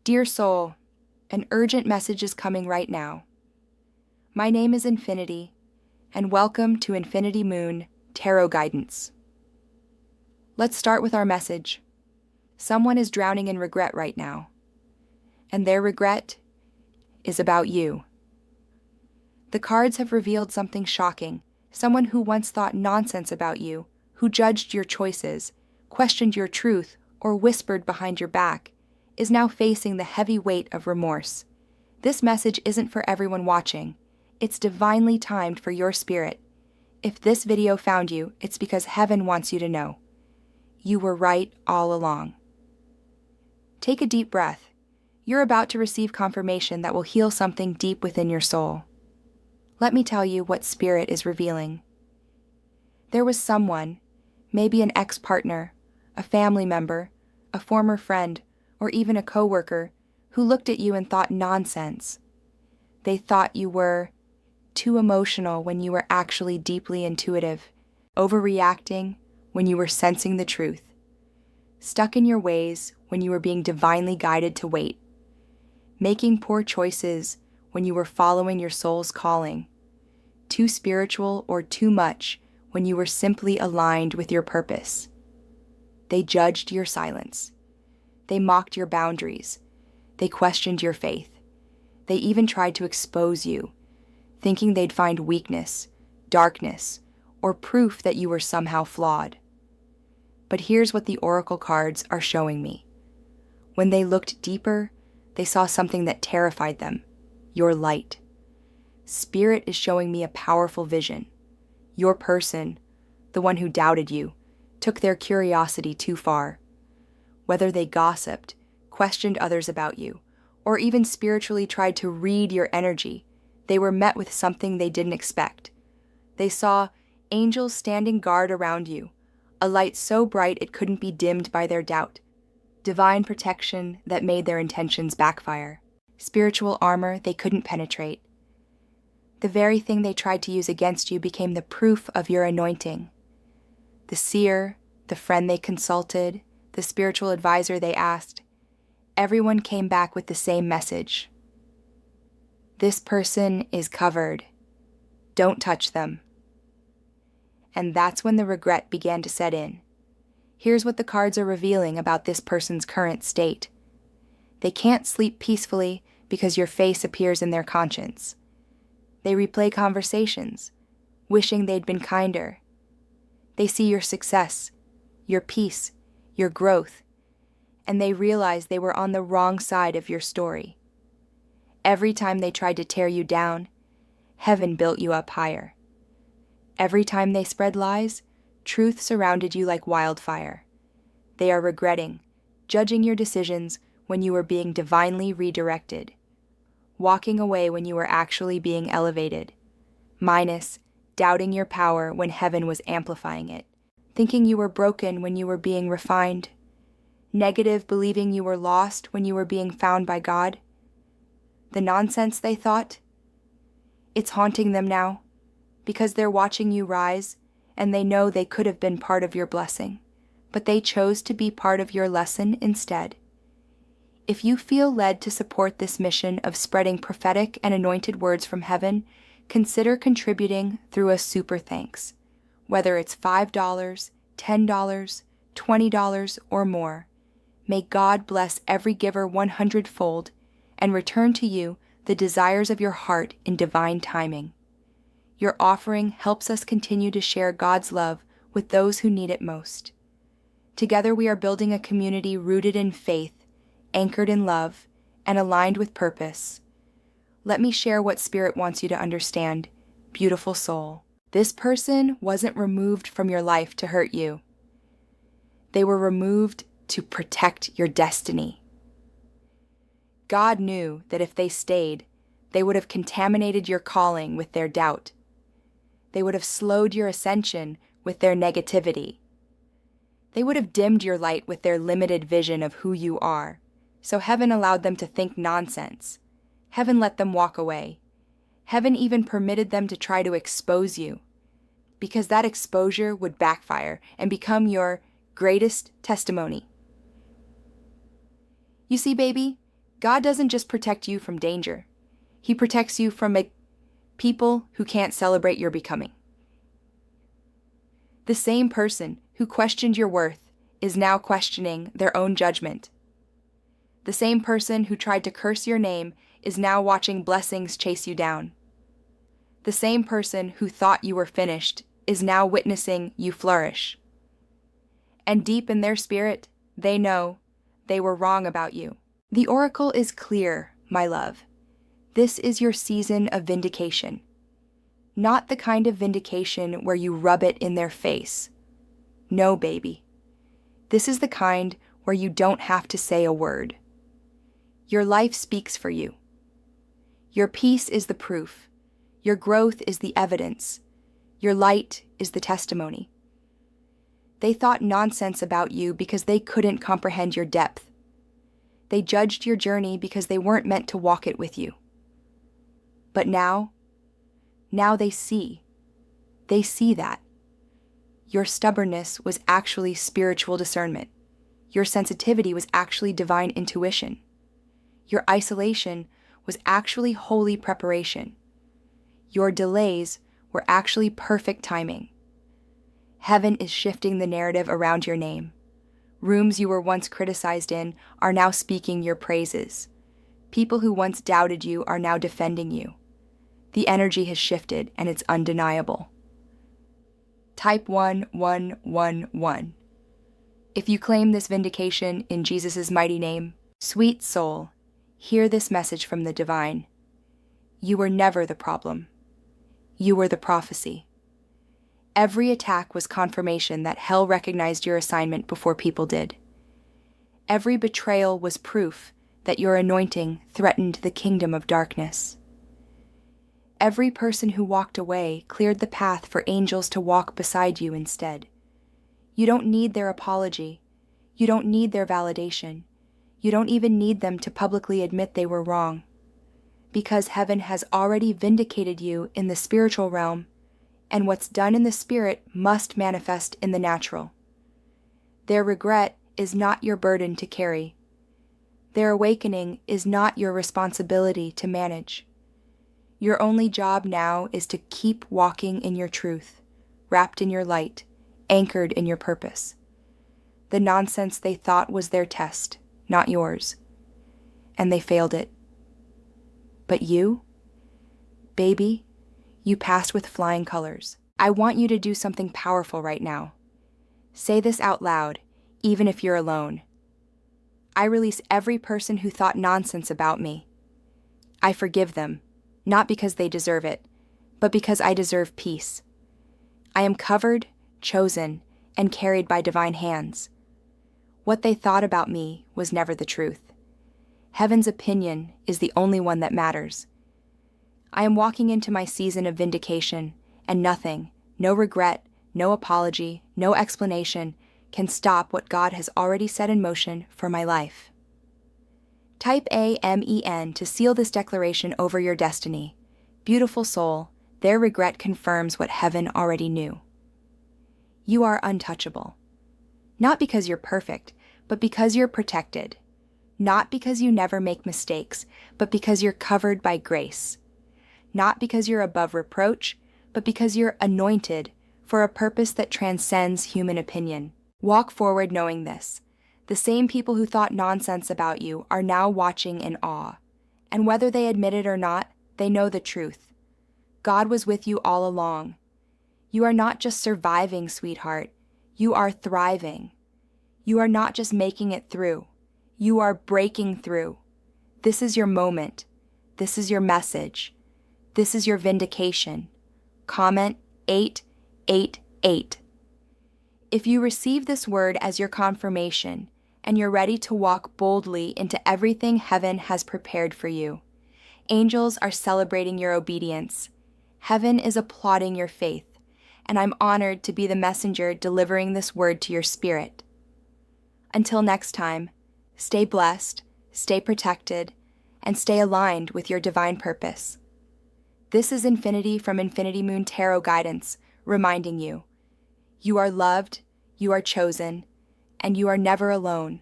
Dear soul, an urgent message is coming right now. My name is Infinity, and welcome to Infinity Moon Tarot Guidance. Let's start with our message. Someone is drowning in regret right now, and their regret is about you. The cards have revealed something shocking. Someone who once thought nonsense about you, who judged your choices, questioned your truth, or whispered behind your back, is now facing the heavy weight of remorse. This message isn't for everyone watching. It's divinely timed for your spirit. If this video found you, it's because heaven wants you to know. You were right all along. Take a deep breath. You're about to receive confirmation that will heal something deep within your soul. Let me tell you what Spirit is revealing. There was someone, maybe an ex-partner, a family member, a former friend, or even a coworker, who looked at you and thought nonsense. They thought you were too emotional when you were actually deeply intuitive, overreacting when you were sensing the truth, stuck in your ways when you were being divinely guided to wait, making poor choices when you were following your soul's calling, too spiritual or too much when you were simply aligned with your purpose. They judged your silence. They mocked your boundaries. They questioned your faith. They even tried to expose you, thinking they'd find weakness, darkness, or proof that you were somehow flawed. But here's what the oracle cards are showing me. When they looked deeper, they saw something that terrified them, your light. Spirit is showing me a powerful vision. Your person, the one who doubted you, took their curiosity too far. Whether they gossiped, questioned others about you, or even spiritually tried to read your energy, they were met with something they didn't expect. They saw angels standing guard around you, a light so bright it couldn't be dimmed by their doubt, divine protection that made their intentions backfire, spiritual armor they couldn't penetrate. The very thing they tried to use against you became the proof of your anointing. The seer, the friend they consulted, the spiritual advisor they asked, everyone came back with the same message. This person is covered. Don't touch them. And that's when the regret began to set in. Here's what the cards are revealing about this person's current state. They can't sleep peacefully because your face appears in their conscience. They replay conversations, wishing they'd been kinder. They see your success, your peace, your growth, and they realize they were on the wrong side of your story. Every time they tried to tear you down, heaven built you up higher. Every time they spread lies, truth surrounded you like wildfire. They are regretting, judging your decisions when you were being divinely redirected, walking away when you were actually being elevated, minus doubting your power when heaven was amplifying it, thinking you were broken when you were being refined, negative believing you were lost when you were being found by God. The nonsense they thought, it's haunting them now, because they're watching you rise, and they know they could have been part of your blessing, but they chose to be part of your lesson instead. If you feel led to support this mission of spreading prophetic and anointed words from heaven, consider contributing through a super thanks. Whether it's $5, $10, $20, or more, may God bless every giver 100-fold and return to you the desires of your heart in divine timing. Your offering helps us continue to share God's love with those who need it most. Together we are building a community rooted in faith, anchored in love, and aligned with purpose. Let me share what Spirit wants you to understand, beautiful soul. This person wasn't removed from your life to hurt you. They were removed to protect your destiny. God knew that if they stayed, they would have contaminated your calling with their doubt. They would have slowed your ascension with their negativity. They would have dimmed your light with their limited vision of who you are. So heaven allowed them to think nonsense. Heaven let them walk away. Heaven even permitted them to try to expose you, because that exposure would backfire and become your greatest testimony. You see, baby, God doesn't just protect you from danger. He protects you from people who can't celebrate your becoming. The same person who questioned your worth is now questioning their own judgment. The same person who tried to curse your name is now watching blessings chase you down. The same person who thought you were finished is now witnessing you flourish. And deep in their spirit, they know they were wrong about you. The oracle is clear, my love. This is your season of vindication. Not the kind of vindication where you rub it in their face. No, baby. This is the kind where you don't have to say a word. Your life speaks for you. Your peace is the proof. Your growth is the evidence. Your light is the testimony. They thought nonsense about you because they couldn't comprehend your depth. They judged your journey because they weren't meant to walk it with you. But now they see. They see that. Your stubbornness was actually spiritual discernment. Your sensitivity was actually divine intuition. Your isolation was actually holy preparation. Your delays were actually perfect timing. Heaven is shifting the narrative around your name. Rooms you were once criticized in are now speaking your praises. People who once doubted you are now defending you. The energy has shifted, and it's undeniable. Type 1111. If you claim this vindication in Jesus' mighty name, sweet soul, hear this message from the divine. You were never the problem. You were the prophecy. Every attack was confirmation that hell recognized your assignment before people did. Every betrayal was proof that your anointing threatened the kingdom of darkness. Every person who walked away cleared the path for angels to walk beside you instead. You don't need their apology. You don't need their validation. You don't even need them to publicly admit they were wrong. Because heaven has already vindicated you in the spiritual realm, and what's done in the spirit must manifest in the natural. Their regret is not your burden to carry. Their awakening is not your responsibility to manage. Your only job now is to keep walking in your truth, wrapped in your light, anchored in your purpose. The nonsense they thought was their test, not yours. And they failed it. But you, baby, you passed with flying colors. I want you to do something powerful right now. Say this out loud, even if you're alone. I release every person who thought nonsense about me. I forgive them, not because they deserve it, but because I deserve peace. I am covered, chosen, and carried by divine hands. What they thought about me was never the truth. Heaven's opinion is the only one that matters. I am walking into my season of vindication, and nothing, no regret, no apology, no explanation, can stop what God has already set in motion for my life. Type AMEN to seal this declaration over your destiny. Beautiful soul, their regret confirms what heaven already knew. You are untouchable. Not because you're perfect, but because you're protected. Not because you never make mistakes, but because you're covered by grace. Not because you're above reproach, but because you're anointed for a purpose that transcends human opinion. Walk forward knowing this. The same people who thought nonsense about you are now watching in awe. And whether they admit it or not, they know the truth. God was with you all along. You are not just surviving, sweetheart. You are thriving. You are not just making it through. You are breaking through. This is your moment. This is your message. This is your vindication. Comment 888. If you receive this word as your confirmation and you're ready to walk boldly into everything heaven has prepared for you, angels are celebrating your obedience. Heaven is applauding your faith, and I'm honored to be the messenger delivering this word to your spirit. Until next time, stay blessed, stay protected, and stay aligned with your divine purpose. This is Infinity from Infinity Moon Tarot Guidance, reminding you, you are loved, you are chosen, and you are never alone.